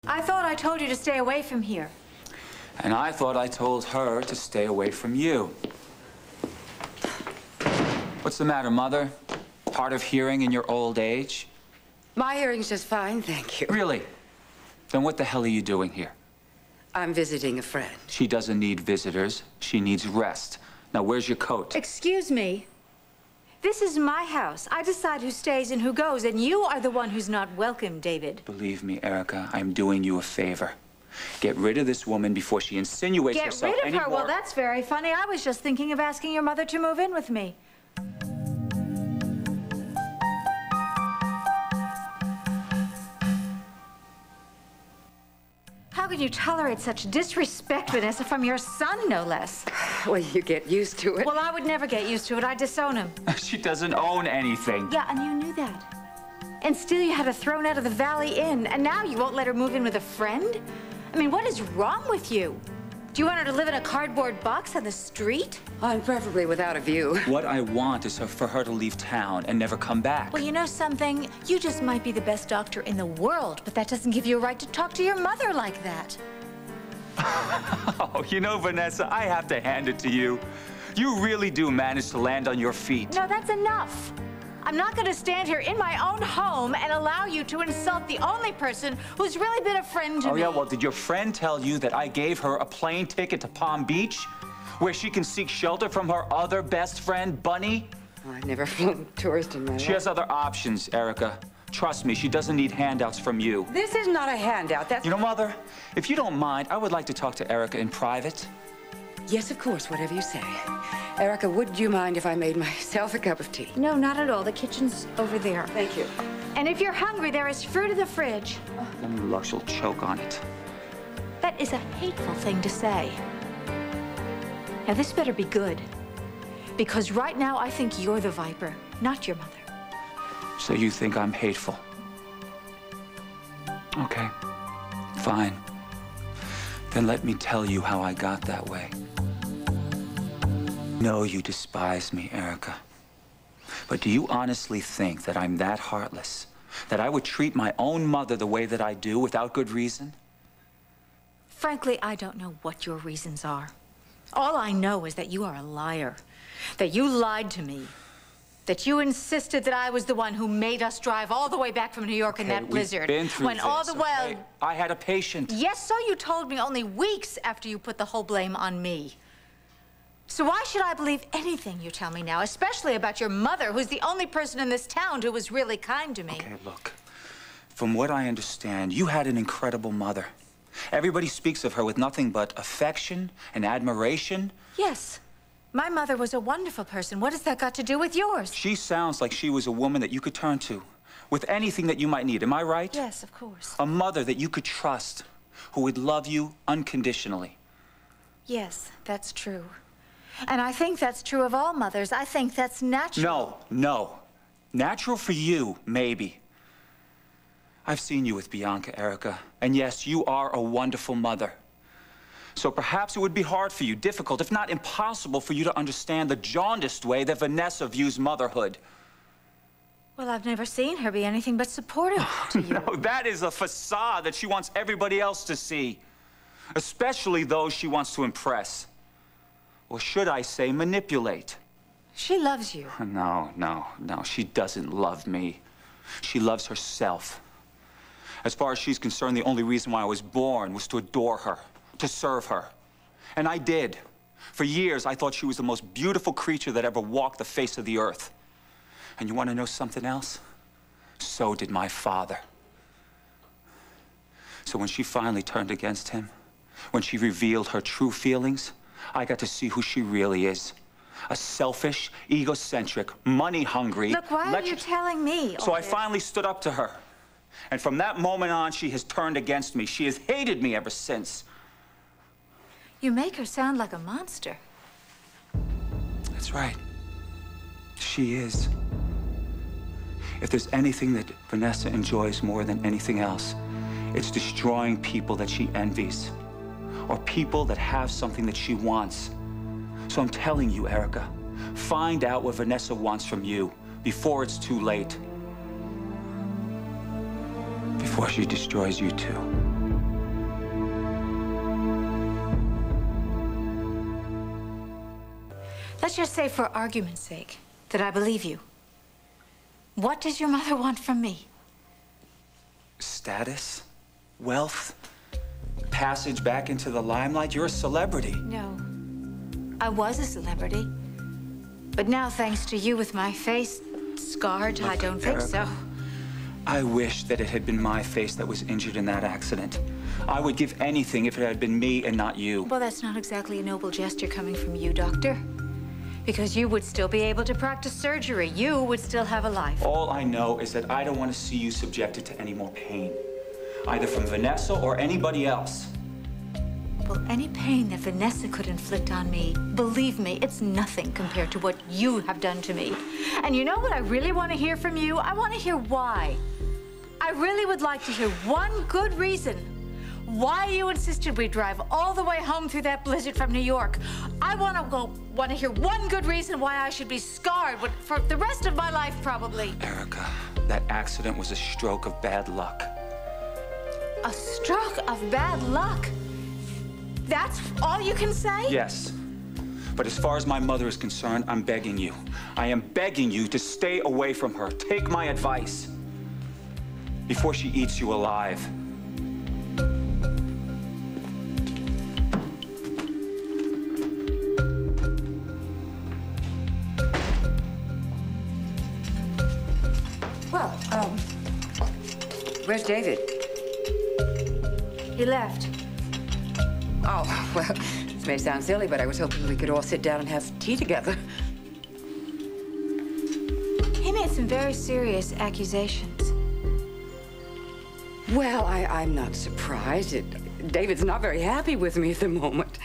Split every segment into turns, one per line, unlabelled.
I thought I told you to stay away from here.
And I thought I told her to stay away from you. What's the matter, Mother? Hard of hearing in your old age?
My hearing's just fine, thank you.
Really? Then what the hell are you doing here?
I'm visiting a friend.
She doesn't need visitors. She needs rest. Now, where's your coat?
Excuse me. This is my house. I decide who stays and who goes, and you are the one who's not welcome, David.
Believe me, Erica, I'm doing you a favor. Get rid of this woman before she insinuates herself
Get rid of her?
anymore.
Well, that's very funny. I was just thinking of asking your mother to move in with me. How can you tolerate such disrespect, Vanessa, from your son, no less?
Well, you get used to it.
Well, I would never get used to it. I'd disown him.
She doesn't own anything.
Yeah, and you knew that. And still you had her thrown out of the Valley Inn, and now you won't let her move in with a friend? I mean, what is wrong with you? Do you want her to live in a cardboard box on the street?
And preferably without a view.
What I want is for her to leave town and never come back.
Well, you know something? You just might be the best doctor in the world, but that doesn't give you a right to talk to your mother like that.
Oh, you know, Vanessa, I have to hand it to you. You really do manage to land on your feet.
No, that's enough. I'm not going to stand here in my own home and allow you to insult the only person who's really been a friend to me.
Oh, yeah? Well, did your friend tell you that I gave her a plane ticket to Palm Beach, where she can seek shelter from her other best friend, Bunny?
I've never flown a tourist in my life.
She has other options, Erica. Trust me, she doesn't need handouts from you.
This is not a handout. That's...
You know, Mother, if you don't mind, I would like to talk to Erica in private.
Yes, of course, whatever you say. Erica, would you mind if I made myself a cup of tea?
No, not at all. The kitchen's over there.
Thank you.
And if you're hungry, there is fruit in the fridge.
Then Lux will choke on it.
That is a hateful thing to say. Now, this better be good. Because right now, I think you're the viper, not your mother.
So you think I'm hateful? Okay, fine. Then let me tell you how I got that way. No, you despise me, Erica. But do you honestly think that I'm that heartless? That I would treat my own mother the way that I do without good reason?
Frankly, I don't know what your reasons are. All I know is that you are a liar. That you lied to me. That you insisted that I was the one who made us drive all the way back from New York in that blizzard.
We've been through
when
this,
all the while...
okay? I had a patient.
Yes, so you told me only weeks after you put the whole blame on me. So why should I believe anything you tell me now, especially about your mother, who's the only person in this town who was really kind to me?
Okay, look. From what I understand, you had an incredible mother. Everybody speaks of her with nothing but affection and admiration.
Yes. My mother was a wonderful person. What has that got to do with yours?
She sounds like she was a woman that you could turn to with anything that you might need. Am I right?
Yes, of course.
A mother that you could trust, who would love you unconditionally.
Yes, that's true. And I think that's true of all mothers. I think that's natural.
No. Natural for you, maybe. I've seen you with Bianca, Erica. And yes, you are a wonderful mother. So perhaps it would be hard for you, difficult, if not impossible, for you to understand the jaundiced way that Vanessa views motherhood.
Well, I've never seen her be anything but supportive to you.
No, that is a facade that she wants everybody else to see. Especially those she wants to impress. Or should I say, manipulate.
She loves you.
No. She doesn't love me. She loves herself. As far as she's concerned, the only reason why I was born was to adore her, to serve her. And I did. For years, I thought she was the most beautiful creature that ever walked the face of the earth. And you want to know something else? So did my father. So when she finally turned against him, when she revealed her true feelings, I got to see who she really is. A selfish, egocentric, money-hungry...
Look, why are you telling me all
So I
this?
finally stood up to her. And from that moment on, she has turned against me. She has hated me ever since.
You make her sound like a monster.
That's right. She is. If there's anything that Vanessa enjoys more than anything else, it's destroying people that she envies. Or people that have something that she wants. So I'm telling you, Erica, find out what Vanessa wants from you before it's too late. Before she destroys you too.
Let's just say, for argument's sake, that I believe you. What does your mother want from me?
Status? Wealth? Passage back into the limelight? You're a celebrity.
No. I was a celebrity. But now, thanks to you with my face scarred, I don't think so.
I wish that it had been my face that was injured in that accident. I would give anything if it had been me and not you.
Well, that's not exactly a noble gesture coming from you, Doctor. Because you would still be able to practice surgery. You would still have a life.
All I know is that I don't want to see you subjected to any more pain, either from Vanessa or anybody else.
Well, any pain that Vanessa could inflict on me, believe me, it's nothing compared to what you have done to me. And you know what I really want to hear from you? I want to hear why. I really would like to hear one good reason why you insisted we drive all the way home through that blizzard from New York. I want to hear one good reason why I should be scarred for the rest of my life, probably.
Erica, that accident was a stroke of bad luck.
A stroke of bad luck? That's all you can say?
Yes. But as far as my mother is concerned, I'm begging you. I am begging you to stay away from her. Take my advice before she eats you alive.
Well, where's David?
He left.
Oh, well, this may sound silly, but I was hoping we could all sit down and have tea together.
He made some very serious accusations.
Well, I'm not surprised. David's not very happy with me at the moment.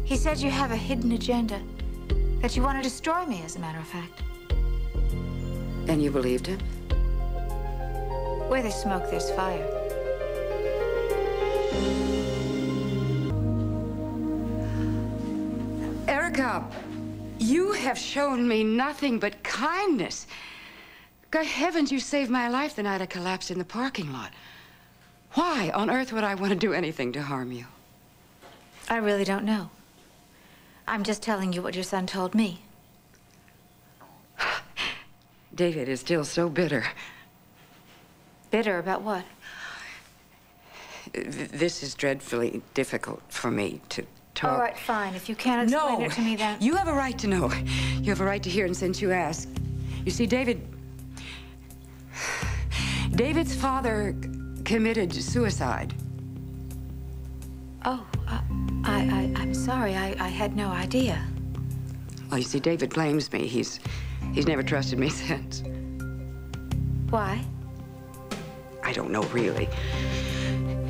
He said you have a hidden agenda, that you want to destroy me, as a matter of fact.
And you believed him?
Where there's smoke, there's fire.
Erica, you have shown me nothing but kindness. God heavens, you saved my life the night I collapsed in the parking lot. Why on earth would I want to do anything to harm you?
I really don't know. I'm just telling you what your son told me.
David is still so bitter.
Bitter about what?
This is dreadfully difficult for me to talk.
All right, fine. If you can't explain it to me, then...
You have a right to know. You have a right to hear, and since you ask. You see, David's father committed suicide.
Oh, I'm sorry. I had no idea.
Well, you see, David blames me. He's never trusted me since.
Why?
I don't know, really.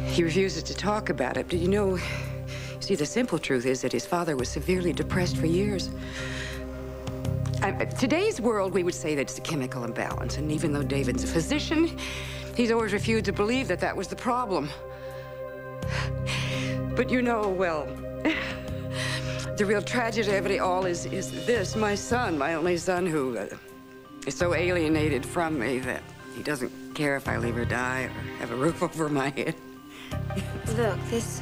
He refuses to talk about it, but you know, see, the simple truth is that his father was severely depressed for years. Today's world, we would say that it's a chemical imbalance, and even though David's a physician, he's always refused to believe that that was the problem. But you know, well, the real tragedy of it all is this. My son, my only son, who is so alienated from me that he doesn't care if I live or die or have a roof over my head.
Look, this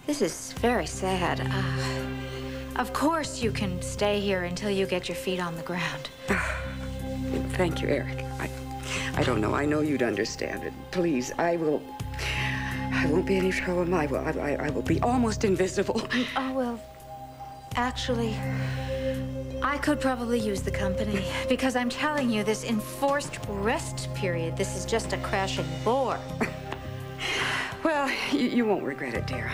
is very sad. Of course you can stay here until you get your feet on the ground.
Thank you, Eric. I don't know. I know you'd understand it. Please, I won't be any trouble. I will be almost invisible.
Oh, well, actually, I could probably use the company because I'm telling you, this enforced rest period, this is just a crash and bore.
Well, you won't regret it, dear.